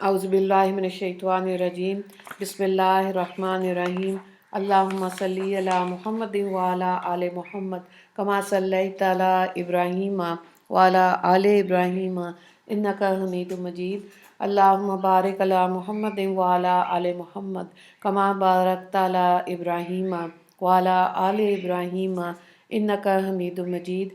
औज़ुबिल्लाहिमिनश्शैतानिर्रजीम बिस्मिल्लाहिर्रहमानिर्रहीम अल्लाहुम्मा सल्ली अला मुहम्मदिन व अला आले मुहम्मद कमा सल्लैता अला इब्राहीम व अला आले इब्राहीम इन्नका हमीदुम मजीद अल्लाहुम्मा बारिक अला मुहम्मदिन व अला आले मुहम्मद कमा बारकता अला इब्राहीम व अला आले इब्राहीम इन्नका हमीदुम मजीद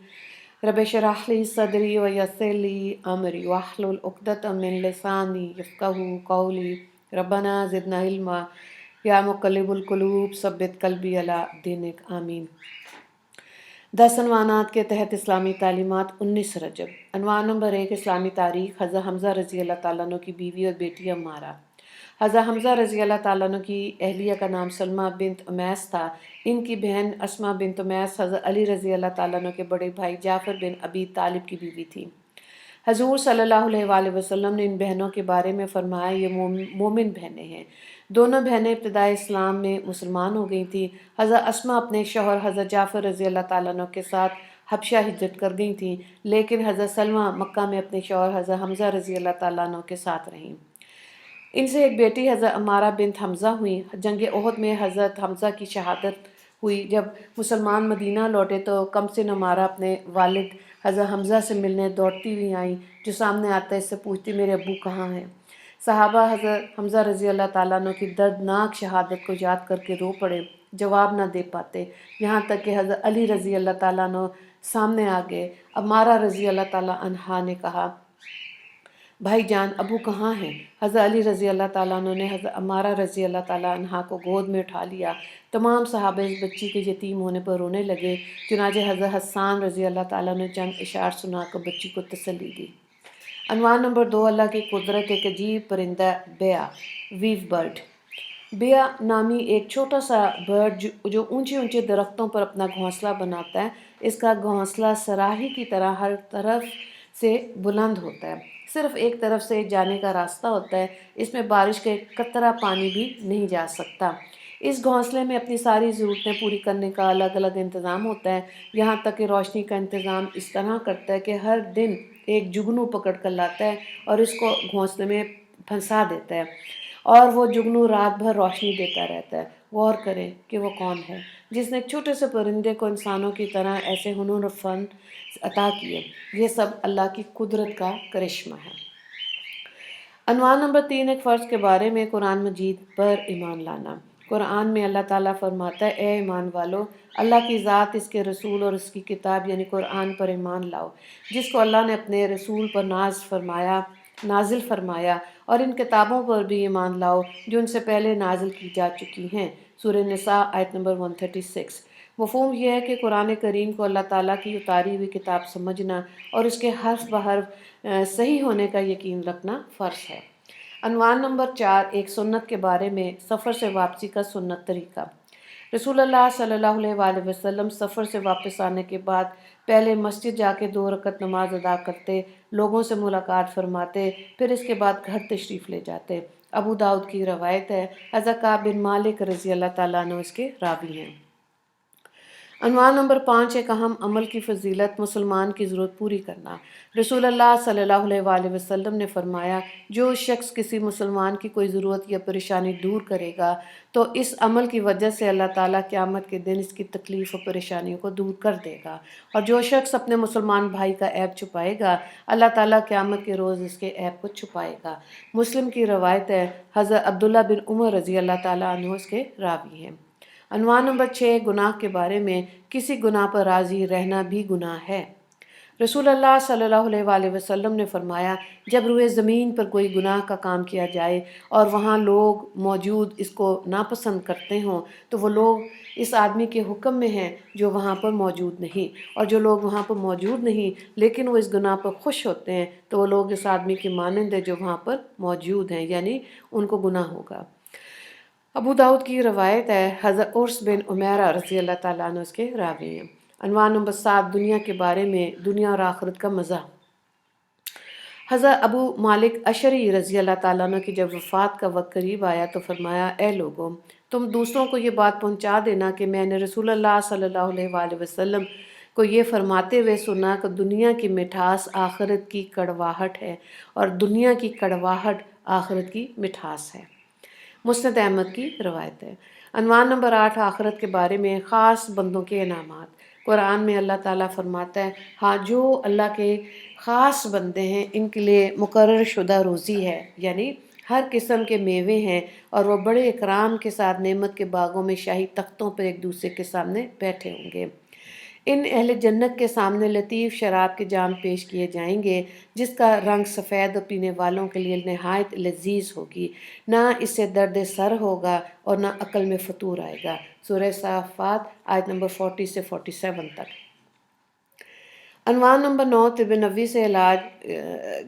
रब शरह ली सदरी व यस्सिर ली अमरी वहलुल उक़दतम मिन लिसानी यफ़क़हू क़ौली रब्बना ज़िदना इल्मा या मुक़ल्लिबुल क़ुलूब सब्बित क़ल्बी अला दीनिक आमीन। 10 अनवानात के तहत इस्लामी तालीमात 19 रजब। अनवान नंबर 1 इस्लामी तारीख़। हज़रत हमज़ा रज़ी अल्लाह ताला अन्हु की बीवी और बेटी अम्मारा। हज़रत हमज़ा रज़ी अल्लाह ताला अन्हु की अहलिया का नाम सलमा बिन्त उमैस था। इनकी बहन अस्मा बिन्त उमैस हज़रत अली रज़ी अल्लाह ताला अन्हु के बड़े भाई जाफ़र बिन अबी तालिब की बीवी थी। हजूर सल्लल्लाहु अलैहि वसल्लम ने इन बहनों के बारे में फरमाया, ये मोमिन बहनें हैं। दोनों बहनें इब्तिदाई इस्लाम में मुसलमान हो गई थी। हज़रत अस्मा अपने शौहर हज़रत जाफ़र रज़ी अल्लाह ताला अन्हु के साथ हबशा हिजरत कर गई थी, लेकिन हज़रत सलमा मक्का में अपने शौहर हज़रत हमज़ा रज़ी अल्लाह ताला अन्हु के साथ रहीं। इनसे एक बेटी हज़रत अम्मारा बिन्त हमज़ा हुई। जंग ओहद में हज़रत हमज़ा की शहादत हुई। जब मुसलमान मदीना लौटे तो कमसिन अम्मारा अपने वालिद हज़रत हमज़ा से मिलने दौड़ती हुई आई। जो सामने आता इससे पूछती, मेरे अब्बू कहाँ हैं? सहाबा हज़रत हमज़ा रज़ी अल्लाह ताला अन्हु की दर्दनाक शहादत को याद करके रो पड़े, जवाब न दे पाते। यहाँ तक कि हज़रत अली रज़ी अल्लाह ताला अन्हु सामने आ गए। अम्मारा रज़ी अल्लाह ताला अन्हा ने कहा, भाई जान अबू कहाँ हैं? हज़रत अली रज़ी अल्लाह ताला अन्हु ने हज़रत अम्मारा रज़ी अल्लाह ताला अन्हा को गोद में उठा लिया। तमाम सहाबा इस बच्ची के यतीम होने पर रोने लगे। चुनांचे हज़रत हस्सान रज़ी अल्लाह ताला ने चंद इशार सुनाकर बच्ची को तसल्ली दी। अनवान नंबर 2 अल्लाह की कुदरत। एक अजीब परिंदा बेया, वीव बर्ड। बेया नामी एक छोटा सा बर्ड जो ऊंचे ऊंचे दरख्तों पर अपना घोंसला बनाता है। इसका घोंसला सराही की तरह हर तरफ से बुलंद होता है। सिर्फ एक तरफ से जाने का रास्ता होता है। इसमें बारिश का एक कतरा पानी भी नहीं जा सकता। इस घोंसले में अपनी सारी ज़रूरतें पूरी करने का अलग अलग इंतज़ाम होता है। यहाँ तक कि रोशनी का इंतज़ाम इस तरह करता है कि हर दिन एक जुगनू पकड़ कर लाता है और इसको घोंसले में फंसा देता है, और वो जुगनू रात भर रोशनी देता रहता है। गौर करें कि वो कौन है जिसने एक छोटे से परिंदे को इंसानों की तरह ऐसे हुनर और फ़न अता किए। ये सब अल्लाह की कुदरत का करिश्मा है। अनवान नंबर 3 एक फ़र्ज़ के बारे में कुरान मजीद पर ईमान लाना। कुरान में अल्लाह ताला फरमाता है, ए ईमान वालो, अल्लाह की ज़ात, इसके रसूल और उसकी किताब यानी कुरान पर ईमान लाओ, जिसको अल्लाह ने अपने रसूल पर नाजिल फरमाया, और इन किताबों पर भी ईमान लाओ जो उनसे पहले नाजिल की जा चुकी हैं। सूरह निसा आयत नंबर 136। मफ़हूम यह है कि कुरान करीम को अल्लाह ताला की उतारी हुई किताब समझना और उसके हर्फ बहर्फ सही होने का यकीन रखना फ़र्ज़ है। अनवान नंबर 4 एक सुन्नत के बारे में, सफ़र से वापसी का सुन्नत तरीका। रसूलुल्लाह सल्लल्लाहु अलैहि वसल्लम सफ़र से वापस आने के बाद पहले मस्जिद जाके 2 रकत नमाज अदा करते, लोगों से मुलाकात फरमाते, फिर इसके बाद घर तशरीफ़ ले जाते। अबू दाऊद की रवायत है। हज़रत काब बिन मालिक रज़ी अल्लाह ताला अन्हु इसके रावी हैं। अनवान नंबर 5 एक अहम अमल की फ़जीलत, मुसलमान की ज़रूरत पूरी करना। रसूलुल्लाह सल्लल्लाहु अलैहि वसल्लम ने फरमाया, जो शख्स किसी मुसलमान की कोई ज़रूरत या परेशानी दूर करेगा तो इस अमल की वजह से अल्लाह ताला क़यामत के दिन इसकी तकलीफ़ और परेशानियों को दूर कर देगा। और जो शख्स अपने मुसलमान भाई का ऐब छुपाएगा, अल्लाह ताला क़यामत के रोज़ इसके ऐब को छुपाएगा। मुस्लिम की रवायत है। हज़रत अब्दुल्ला बिन उमर रज़ी अल्लाह ताला अन्हु इसके रावी हैं। अनवान नंबर 6 गुनाह के बारे में, किसी गुनाह पर राज़ी रहना भी गुनाह है। रसूलुल्लाह सल्लल्लाहु अलैहि वसल्लम ने फरमाया, जब रूए ज़मीन पर कोई गुनाह का काम किया जाए और वहाँ लोग मौजूद इसको नापसंद करते हों, तो वो लोग इस आदमी के हुक्म में हैं जो वहाँ पर मौजूद नहीं, और जो लोग वहाँ पर मौजूद नहीं लेकिन वो इस गुनाह पर खुश होते हैं, तो वो लोग इस आदमी के मानंद हैं जो वहाँ पर मौजूद हैं, यानी उनको गुनाह होगा। अबू दाऊद की रवायत है। हज़रत उर्स बिन उमैरा रज़ी अल्लाह ताला अन्हु इसके रावी हैं। अनवान नंबर 7 दुनिया के बारे में, दुनिया और आखिरत का मज़ा। हज़रत अबू मालिक अशरी रज़ी अल्लाह ताला अन्हु की जब वफ़ात का वक्त करीब आया तो फरमाया, ए लोगों, तुम दूसरों को ये बात पहुँचा देना कि मैंने रसूलुल्लाह सल्लल्लाहु अलैहि वसल्लम کو یہ فرماتے ہوئے سنا کہ دنیا کی مٹھاس آخرت کی کڑواہٹ ہے اور دنیا کی کڑواہٹ آخرت کی مٹھاس ہے۔ مسند احمد کی روایت ہے۔ عنوان نمبر 8، آخرت کے بارے میں خاص بندوں کے انعامات۔ قرآن میں اللہ تعالیٰ فرماتا ہے، ہاں جو اللہ کے خاص بندے ہیں ان کے لیے مقرر شدہ روزی ہے، یعنی ہر قسم کے میوے ہیں اور وہ بڑے اکرام کے ساتھ نعمت کے باغوں میں شاہی تختوں پر ایک دوسرے کے سامنے بیٹھے ہوں گے۔ ان اہل جنت کے سامنے لطیف شراب کے جام پیش کیے جائیں گے جس کا رنگ سفید اور پینے والوں کے لیے نہایت لذیذ ہوگی، نہ اس سے درد سر ہوگا اور نہ عقل میں فطور آئے گا۔ سورہ صافات آیت نمبر 40 سے 47 تک۔ عنوان نمبر 9، طب نبوی سے علاج،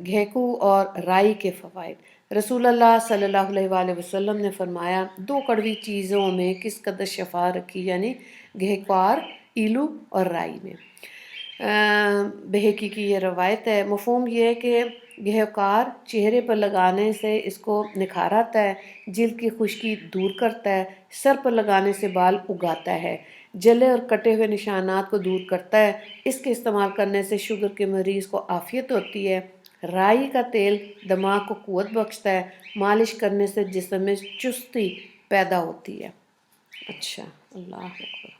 گھیکو اور رائی کے فوائد۔ رسول اللہ صلی اللہ علیہ وآلہ وسلم نے فرمایا، دو کڑوی چیزوں میں کس قدر شفا رکھی، یعنی گھیکوار، ایلو اور رائی میں۔ بہقی کی یہ روایت ہے۔ مفہوم یہ ہے کہ گھیوکار چہرے پر لگانے سے اس کو نکھار آتا ہے، جلد کی خشکی دور کرتا ہے، سر پر لگانے سے بال اگاتا ہے، جلے اور کٹے ہوئے نشانات کو دور کرتا ہے۔ اس کے استعمال کرنے سے شوگر کے مریض کو عافیت ہوتی ہے۔ رائی کا تیل دماغ کو قوت بخشتا ہے، مالش کرنے سے جسم میں چستی پیدا ہوتی ہے۔ اچھا، اللہ اکبر۔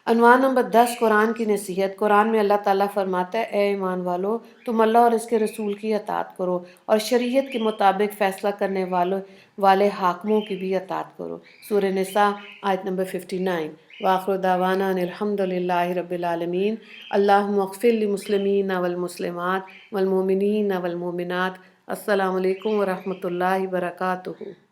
عنوان نمبر 10، قرآن کی نصیحت۔ قرآن میں اللہ تعالیٰ فرماتا ہے، اے ایمان والو، تم اللہ اور اس کے رسول کی اطاعت کرو اور شریعت کے مطابق فیصلہ کرنے والے حاکموں کی بھی اطاعت کرو۔ سورہ نساء آیت نمبر 59۔ وآخر دعوانا ان الحمد للہ رب العالمین۔ اللہم اغفر للمسلمین والمسلمات والمؤمنین والمؤمنات۔ السلام علیکم ورحمۃ اللہ وبرکاتہ۔